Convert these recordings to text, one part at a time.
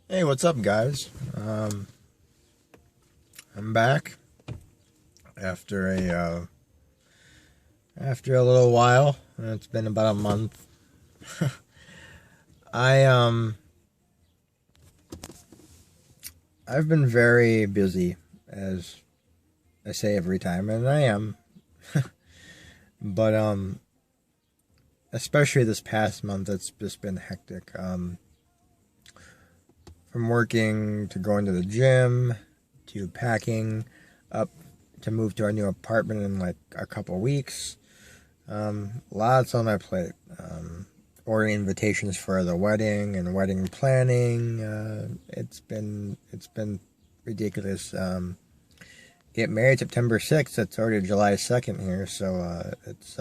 Hey, what's up, guys? I'm back after a little while. It's been about a month. I I've been very busy, as I say every time, and I am. But especially this past month, it's just been hectic. From working to going to the gym to packing up to move to our new apartment in like a couple weeks. Lots on my plate. Ordering invitations for the wedding and wedding planning. It's been ridiculous. Get married September 6th. It's already July 2nd here, so it's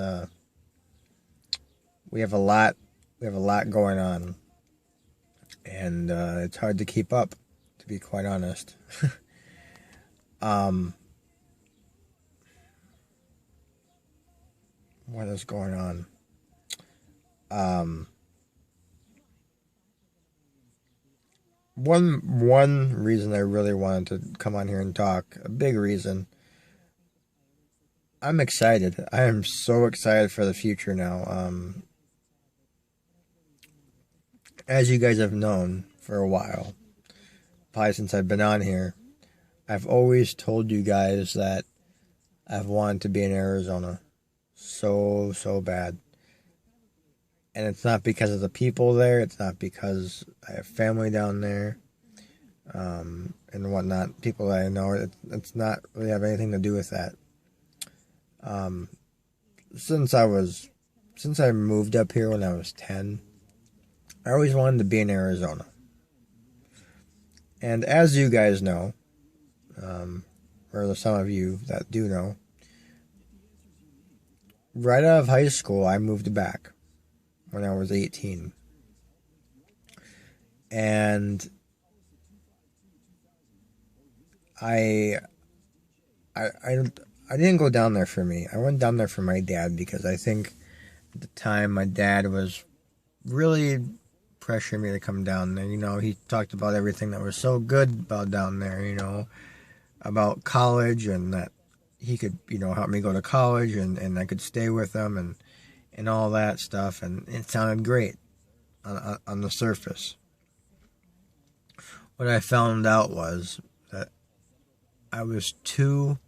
we have a lot going on, and it's hard to keep up, to be quite honest. um, what is going on? Um, one reason I really wanted to come on here and talk, a big reason. I'm excited. I am so excited for the future now. As you guys have known for a while, probably since I've been on here, I've always told you guys that I've wanted to be in Arizona so bad. And it's not because of the people there. It's not because I have family down there, and whatnot. People that I know. It's not really have anything to do with that. Um, since I moved up here when I was 10, I always wanted to be in Arizona. And as you guys know, or some of you that do know, right out of high school, I moved back when I was 18. And I, I, I, I didn't go down there for me. I went down there for my dad because I think at the time my dad was really pressuring me to come down there. He talked about everything that was so good about down there, about college, and that he could, help me go to college, and I could stay with him, and all that stuff. And it sounded great on the surface. What I found out was that I was too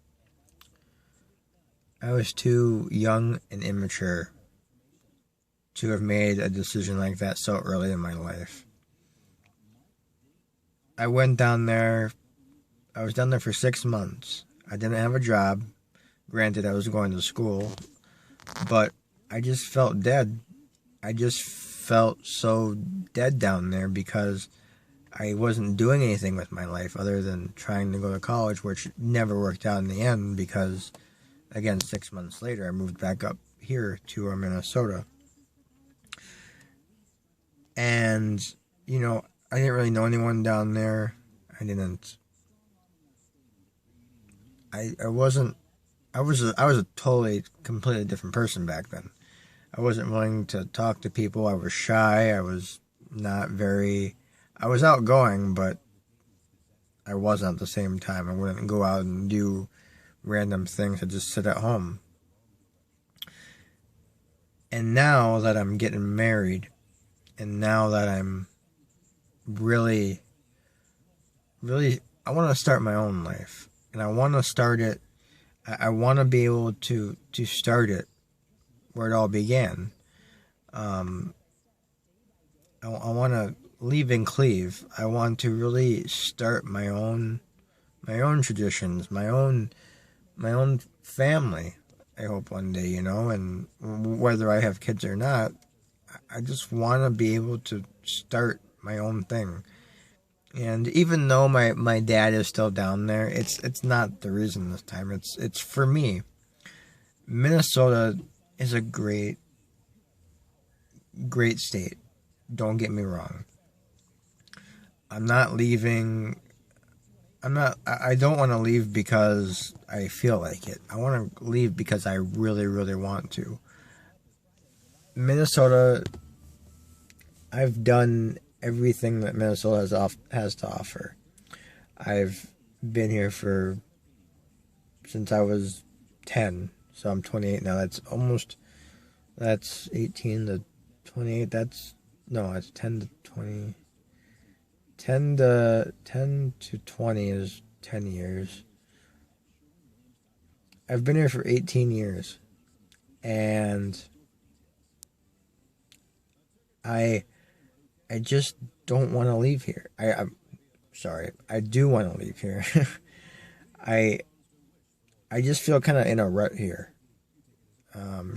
I was too young and immature to have made a decision like that so early in my life. I went down there. I was down there for 6 months. I didn't have a job. Granted, I was going to school, but I just felt dead. I just felt so dead down there because I wasn't doing anything with my life other than trying to go to college, which never worked out in the end because, again, 6 months later, I moved back up here to Minnesota. And, I didn't really know anyone down there. I didn't. I wasn't. I was a totally, completely different person back then. I wasn't willing to talk to people. I was shy. I was not very. I was outgoing, but I wasn't at the same time. I wouldn't go out and do random things. I just sit at home. And now that I'm getting married, and now that I'm really, really, I want to start my own life, and I want to start it. I want to be able to start it where it all began. Um, I want to leave in Cleve. I want to really start my own traditions, my own family. I hope one day, and whether I have kids or not, I just want to be able to start my own thing. And even though my dad is still down there, it's not the reason this time. It's for me. Minnesota is a great state. Don't get me wrong. I'm not leaving. I'm not. I don't want to leave because I feel like it. I want to leave because I really, really want to. Minnesota, I've done everything that Minnesota has to offer. I've been here since I was 10, so I'm 28 now. That's 18 to 28. That's 10 to 20. 10 to 20 is 10 years. I've been here for 18 years, and I just don't want to leave here. I'm sorry. I do want to leave here. I just feel kind of in a rut here.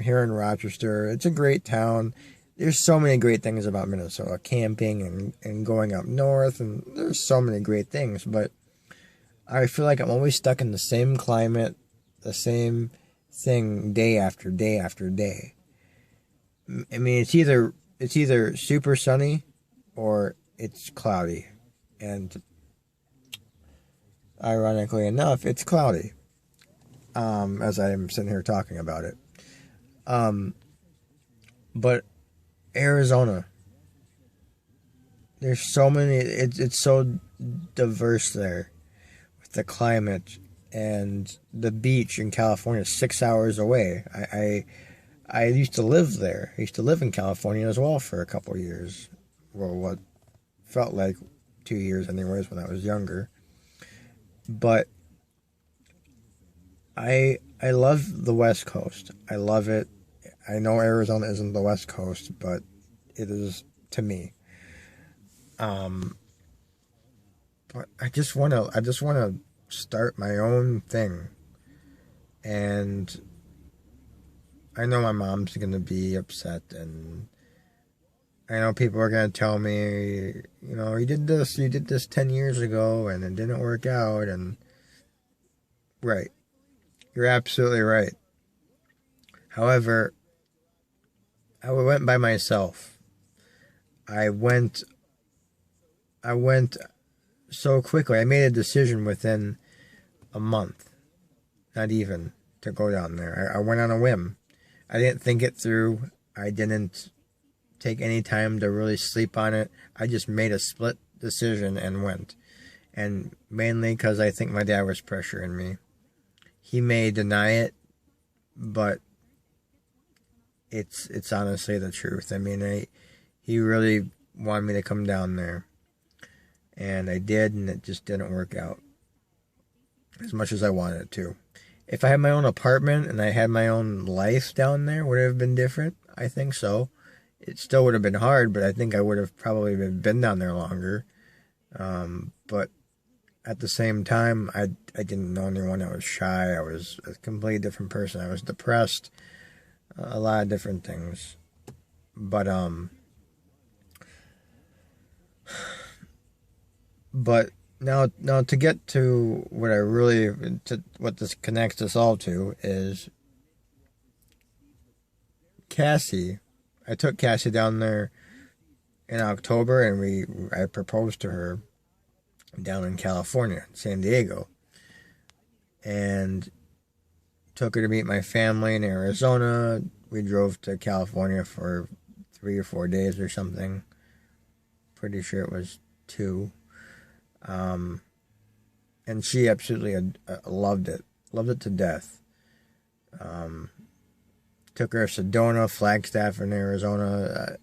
Here in Rochester, it's a great town. There's so many great things about Minnesota, camping and going up north, and there's so many great things, but I feel like I'm always stuck in the same climate, the same thing day after day after day. I mean, it's either super sunny or it's cloudy, and ironically enough, it's cloudy, as I'm sitting here talking about it. But Arizona, there's so many, it's so diverse there with the climate, and the beach in California is 6 hours away. I used to live there. I used to live in California as well for a couple of years. Well, what felt like 2 years anyways when I was younger. But I love the West Coast. I love it. I know Arizona isn't the West Coast, but it is to me. But I just wanna start my own thing. And I know my mom's gonna be upset, and I know people are gonna tell me, you did this 10 years ago and it didn't work out, and right. You're absolutely right. However, I went by myself. I went so quickly. I made a decision within a month, not even, to go down there. I went on a whim. I didn't think it through. I didn't take any time to really sleep on it. I just made a split decision and went. And mainly because I think my dad was pressuring me. He may deny it, but it's honestly the truth. I mean, he really wanted me to come down there, and I did, and it just didn't work out as much as I wanted it to. If I had my own apartment and I had my own life down there, would it have been different? I think so. It still would have been hard, but I think I would have probably been down there longer. But at the same time, I didn't know anyone. I was shy. I was a completely different person. I was depressed. A lot of different things. But now to get to what this connects us all to is Cassie. I took Cassie down there in October, and I proposed to her down in California, San Diego, and took her to meet my family in Arizona. We drove to California for 3 or 4 days or something. Pretty sure it was 2. And she absolutely loved it to death. Took her to Sedona, Flagstaff in Arizona.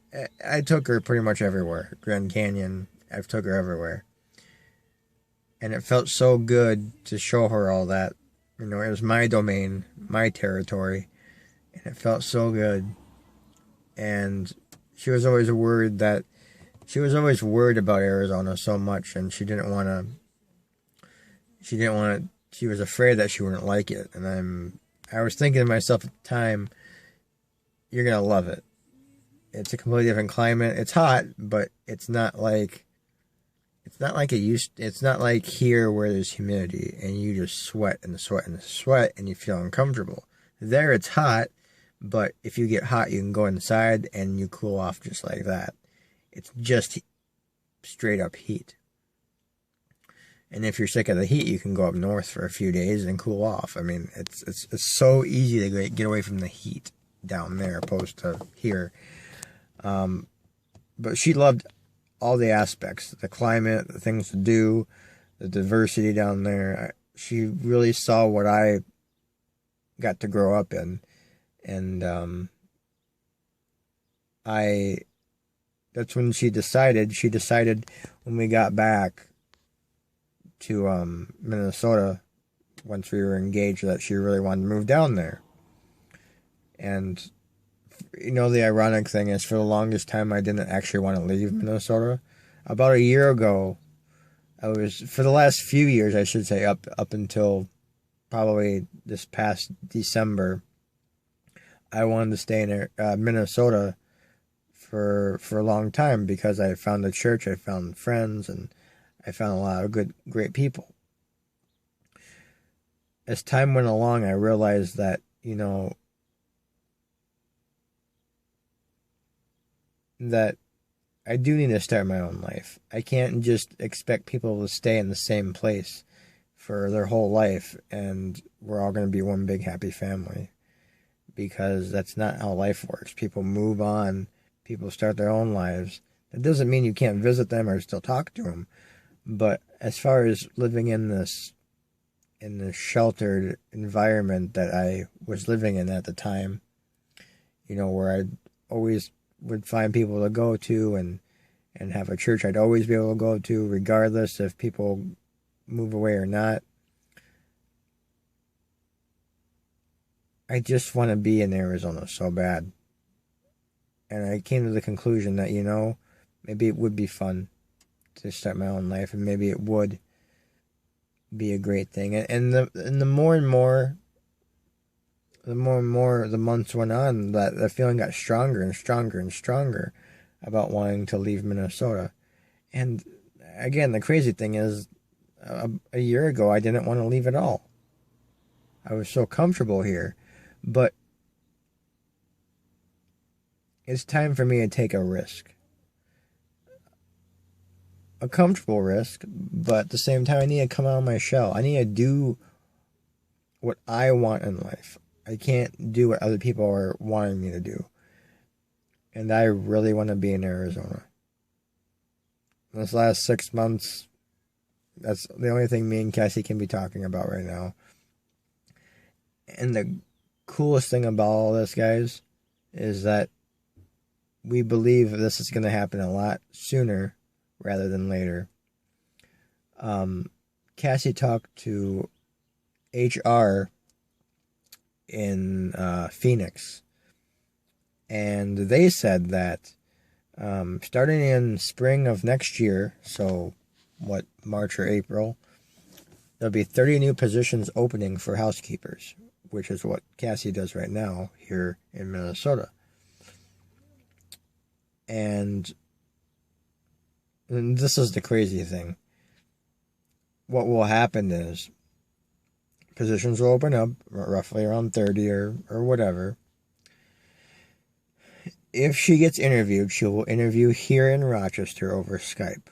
I took her pretty much everywhere. Grand Canyon. I've took her everywhere. And it felt so good to show her all that. It was my domain, my territory. And it felt so good. And she was always worried about Arizona so much, and she was afraid that she wouldn't like it. And I was thinking to myself at the time, you're going to love it. It's a completely different climate. It's hot, but it's not like it's not like here where there's humidity and you just sweat and sweat and sweat and you feel uncomfortable. There it's hot, but if you get hot, you can go inside and you cool off just like that. It's just straight up heat. And if you're sick of the heat, you can go up north for a few days and cool off. I mean, it's so easy to get away from the heat down there opposed to here. But she loved all the aspects, the climate, the things to do, the diversity down there. She really saw what I got to grow up in, and I that's when she decided. She decided when we got back to Minnesota, once we were engaged, that she really wanted to move down there. And the ironic thing is, for the longest time, I didn't actually want to leave Minnesota. About a year ago, for the last few years, I should say, up until probably this past December, I wanted to stay in Minnesota for a long time, because I found a church, I found friends, and I found a lot of great people. As time went along, I realized that, that I do need to start my own life. I can't just expect people to stay in the same place for their whole life and we're all going to be one big happy family, because that's not how life works. People move on, people start their own lives. That doesn't mean you can't visit them or still talk to them, but as far as living in this sheltered environment that I was living in at the time, where I always would find people to go to and have a church I'd always be able to go to, regardless if people move away or not. I just want to be in Arizona so bad. And I came to the conclusion that, maybe it would be fun to start my own life, and maybe it would be a great thing. And the more and more the months went on, that the feeling got stronger and stronger and stronger about wanting to leave Minnesota. And again, the crazy thing is, a year ago, I didn't want to leave at all. I was so comfortable here. But it's time for me to take a risk. A comfortable risk, but at the same time, I need to come out of my shell. I need to do what I want in life. I can't do what other people are wanting me to do. And I really want to be in Arizona. This last 6 months, that's the only thing me and Cassie can be talking about right now. And the coolest thing about all this, guys, is that we believe this is going to happen a lot sooner rather than later. Cassie talked to HR in Phoenix, and they said that starting in spring of next year, so March or April, there'll be 30 new positions opening for housekeepers, which is what Cassie does right now here in Minnesota. And this is the crazy thing. What will happen is positions will open up roughly around 30 or whatever. If she gets interviewed, she will interview here in Rochester over Skype.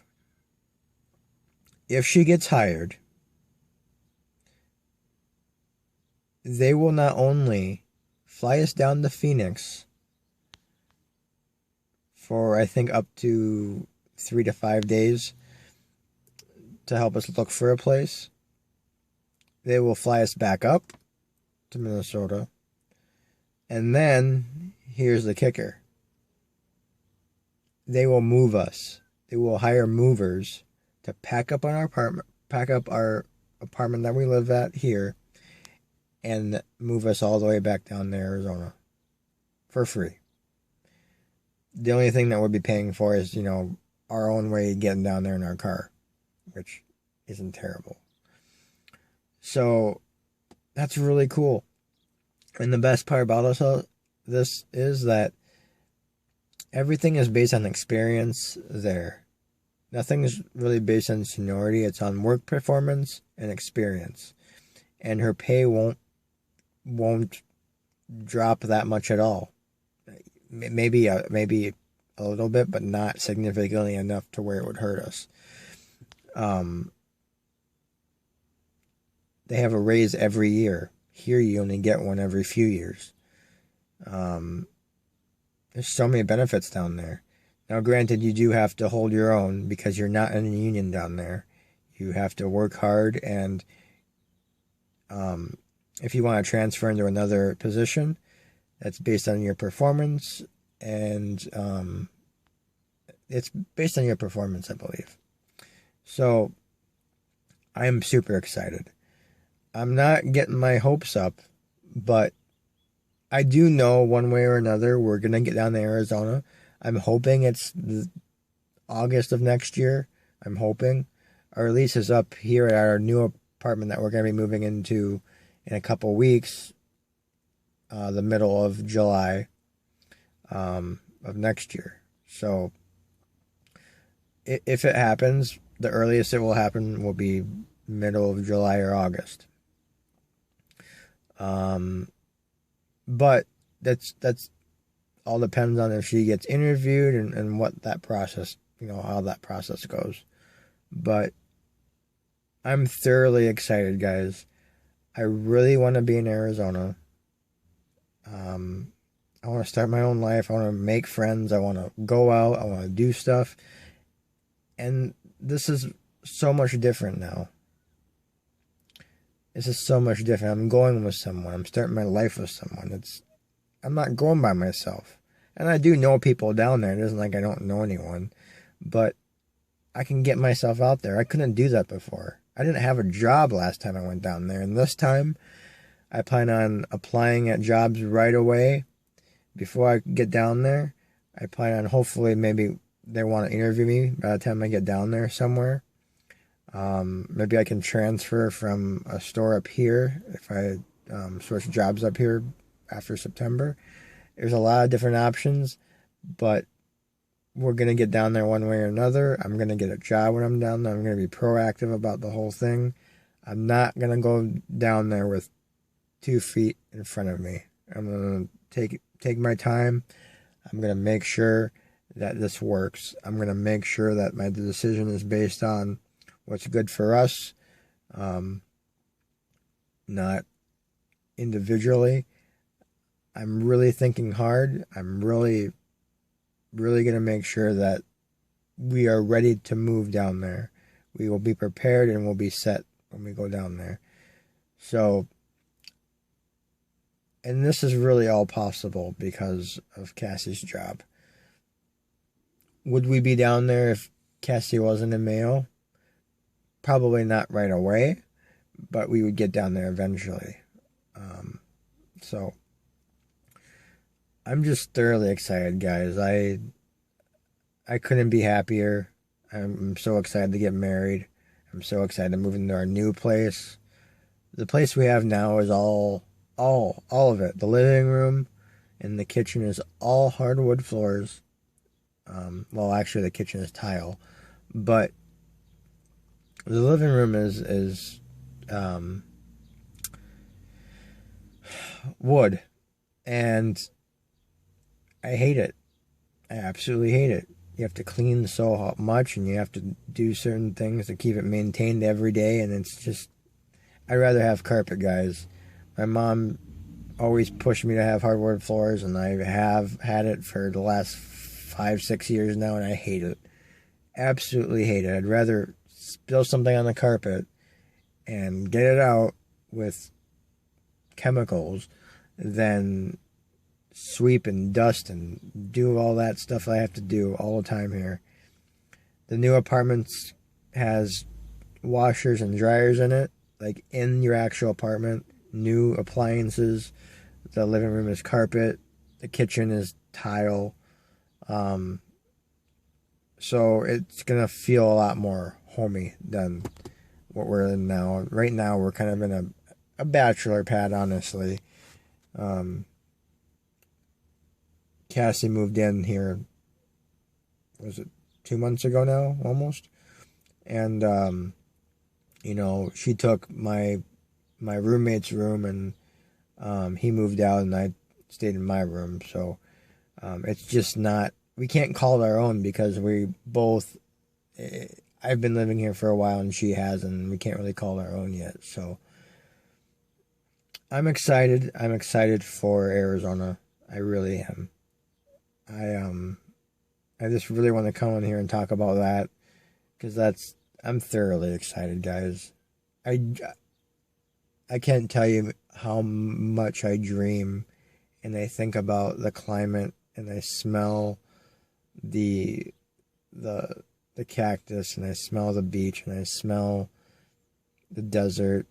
If she gets hired, they will not only fly us down to Phoenix for, I think, up to 3 to 5 days to help us look for a place. They will fly us back up to Minnesota. And then, here's the kicker. They will move us. They will hire movers to pack up our apartment that we live at here, and move us all the way back down to Arizona for free. The only thing that we'll be paying for is, our own way getting down there in our car, which isn't terrible. So that's really cool. And the best part about this is that everything is based on experience there. Nothing's really based on seniority. It's on work performance and experience. And her pay won't drop that much at all. Maybe a little bit, but not significantly enough to where it would hurt us. They have a raise every year. Here you only get one every few years. There's so many benefits down there. Now, granted, you do have to hold your own because you're not in a union down there. You have to work hard, and if you want to transfer into another position, that's based on your performance, and it's based on your performance, I believe. So, I am super excited. I'm not getting my hopes up, but I do know one way or another we're going to get down to Arizona. I'm hoping it's August of next year. I'm hoping. Our lease is up here at our new apartment that we're going to be moving into in a couple weeks, the middle of July of next year. So if it happens, the earliest it will happen will be middle of July or August. But that's all depends on if she gets interviewed and what that process, how that process goes. But I'm thoroughly excited, guys. I really want to be in Arizona. I want to start my own life. I want to make friends. I want to go out. I want to do stuff. And this is so much different now. This is so much different. I'm going with someone. I'm starting my life with someone. I'm not going by myself. And I do know people down there. It isn't like I don't know anyone. But I can get myself out there. I couldn't do that before. I didn't have a job last time I went down there. And this time, I plan on applying at jobs right away. Before I get down there, I plan on hopefully maybe they want to interview me by the time I get down there somewhere. Maybe I can transfer from a store up here if I switch jobs up here after September. There's a lot of different options, but we're going to get down there one way or another. I'm going to get a job when I'm down there. I'm going to be proactive about the whole thing. I'm not going to go down there with 2 feet in front of me. I'm going to take my time. I'm going to make sure that this works. I'm going to make sure that my decision is based on what's good for us, not individually. I'm really thinking hard. I'm really going to make sure that we are ready to move down there. We will be prepared and we'll be set when we go down there. So, and this is really all possible because of Cassie's job. Would we be down there if Cassie wasn't in Mayo? Probably not right away, but we would get down there eventually. So I'm just thoroughly excited, guys. I couldn't be happier. I'm so excited to get married. I'm so excited to move into our new place. The place we have now is all of it. The living room and the kitchen is all hardwood floors. Well, actually, the kitchen is tile, but the living room is wood, and I hate it. I absolutely hate it. You have to clean so much, and you have to do certain things to keep it maintained every day, and it's just, I'd rather have carpet, guys. My mom always pushed me to have hardwood floors, and I have had it for the last 5-6 years now, and I hate it. Absolutely hate it. I'd rather spill something on the carpet and get it out with chemicals than sweep and dust and do all that stuff I have to do all the time here. The new apartments has washers and dryers in it, like in your actual apartment. New appliances. The living room is carpet. The kitchen is tile. So it's gonna feel a lot more homey than what we're in now. Right now we're kind of in a bachelor pad, honestly. Cassie moved in here, was it 2 months ago now, almost? And she took my roommate's room, and he moved out, and I stayed in my room. So it's just not, we can't call it our own because we both, I've been living here for a while and she has, and we can't really call it our own yet. So I'm excited. I'm excited for Arizona. I really am. I just really want to come in here and talk about that because I'm thoroughly excited, guys. I I can't tell you how much I dream and I think about the climate and I smell the the the cactus and I smell the beach and I smell the desert.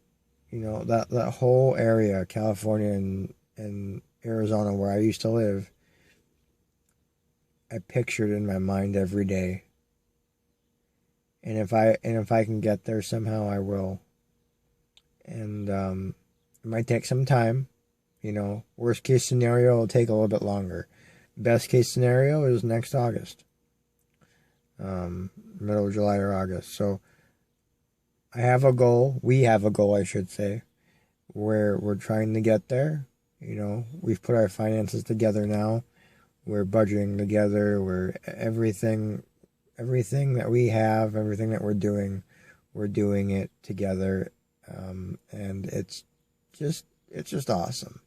You know, that whole area, California and Arizona where I used to live, I pictured in my mind every day. And if I can get there somehow, I will. And it might take some time. You know, worst case scenario, it'll take a little bit longer. Best case scenario is next August, middle of July or August. So I have a goal. We have a goal, I should say, where we're trying to get there. You know, we've put our finances together now. We're budgeting together. We're everything that we have, everything that we're doing it together, and it's just awesome.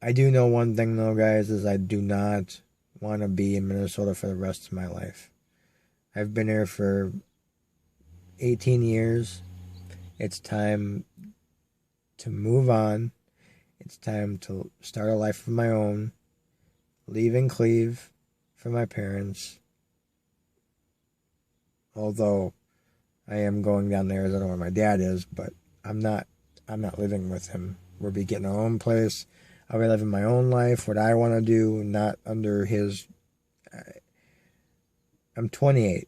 I do know one thing though, guys, is I do not want to be in Minnesota for the rest of my life. I've been here for 18 years. It's time to move on. It's time to start a life of my own, leaving Cleve for my parents. Although I am going down to Arizona where my dad is, but I'm not living with him. We'll be getting our own place. I'll be living my own life, what I want to do, not under his. I'm 28.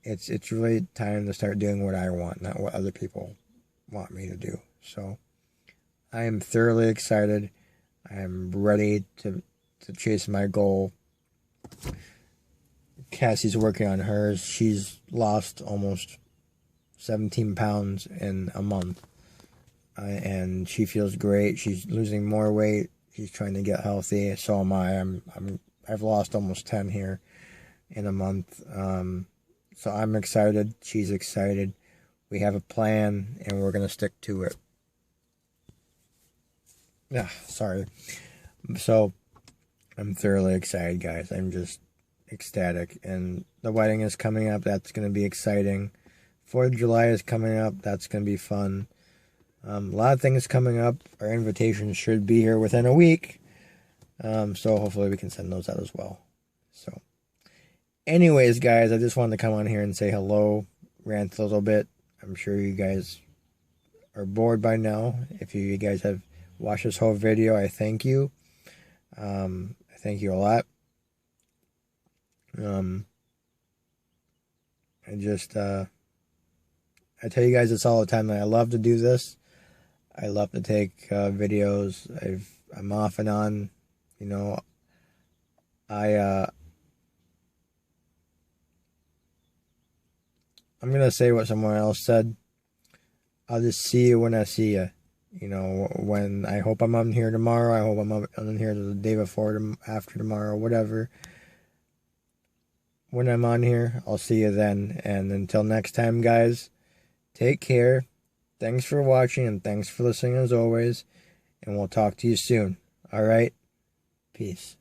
It's really time to start doing what I want, not what other people want me to do. So I am thoroughly excited. I am ready to chase my goal. Cassie's working on hers. She's lost almost 17 pounds in a month. And she feels great. She's losing more weight. She's trying to get healthy. So am I. I've lost almost 10 here in a month. So I'm excited. She's excited. We have a plan, and we're gonna stick to it. Yeah, sorry. So I'm thoroughly excited, guys. I'm just ecstatic. And the wedding is coming up. That's gonna be exciting. 4th of July is coming up. That's gonna be fun. A lot of things coming up. Our invitations should be here within a week. So hopefully we can send those out as well. So anyways, guys, I just wanted to come on here and say hello, rant a little bit. I'm sure you guys are bored by now. If you guys have watched this whole video, I thank you. I thank you a lot. I tell you guys this all the time that I love to do this. I love to take videos. I'm off and on, you know. I'm gonna say what someone else said. I'll just see you when I see you. You know, when I hope I'm on here tomorrow. I hope I'm on here the day before, after tomorrow, whatever. When I'm on here, I'll see you then. And until next time, guys, take care. Thanks for watching and thanks for listening as always. And we'll talk to you soon. All right? Peace.